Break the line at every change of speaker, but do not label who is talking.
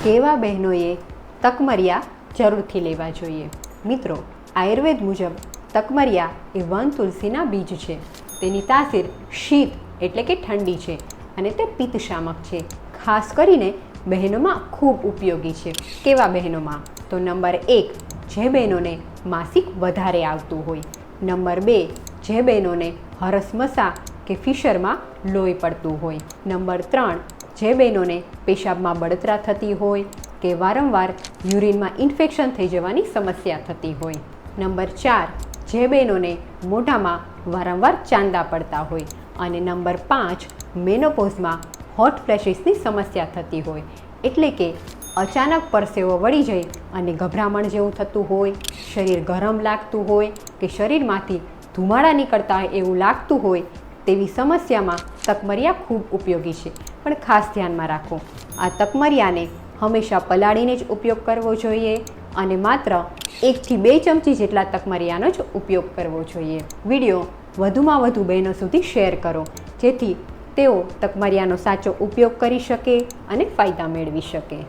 કેવા બહેનોએ તકમરિયા જરૂરથી લેવા જોઈએ? મિત્રો, આયુર્વેદ મુજબ તકમરિયા એ વન તુલસીના બીજ છે. તેની તાસીર શીત એટલે કે ઠંડી છે અને તે પિત્તશામક છે. ખાસ કરીને બહેનોમાં ખૂબ ઉપયોગી છે. કેવા બહેનોમાં? તો નંબર 1, જે બહેનોને માસિક વધારે આવતું હોય. નંબર 2, જે બહેનોને હરસમસા કે ફિશરમાં લોહી પડતું હોય. નંબર 3, જે બહેનોને પેશાબમાં બળતરા થતી હોય કે વારંવાર યુરિનમાં ઇન્ફેક્શન થઈ જવાની સમસ્યા થતી હોય. નંબર 4, જે બહેનોને મોઢામાં વારંવાર ચાંદા પડતા હોય. અને નંબર 5, મેનોપોઝમાં હોટ ફ્લેશિસની સમસ્યા થતી હોય. એટલે કે અચાનક પરસેવો વળી જાય અને ગભરામણ જેવું થતું હોય, શરીર ગરમ લાગતું હોય કે શરીરમાંથી ધુમાડા નીકળતા હોય એવું લાગતું હોય, તેવી સમસ્યામાં તકમરિયા ખૂબ ઉપયોગી છે. પણ ખાસ ધ્યાનમાં રાખો, આ તકમરિયાને હંમેશા પલાળીને જ ઉપયોગ કરવો જોઈએ અને માત્ર 1 થી 2 ચમચી જેટલા તકમરિયાનો જ ઉપયોગ કરવો જોઈએ. વિડીયો વધુમાં વધુ બહેનો સુધી શેર કરો, જેથી તેઓ તકમરિયાનો સાચો ઉપયોગ કરી શકે અને ફાયદા મેળવી શકે.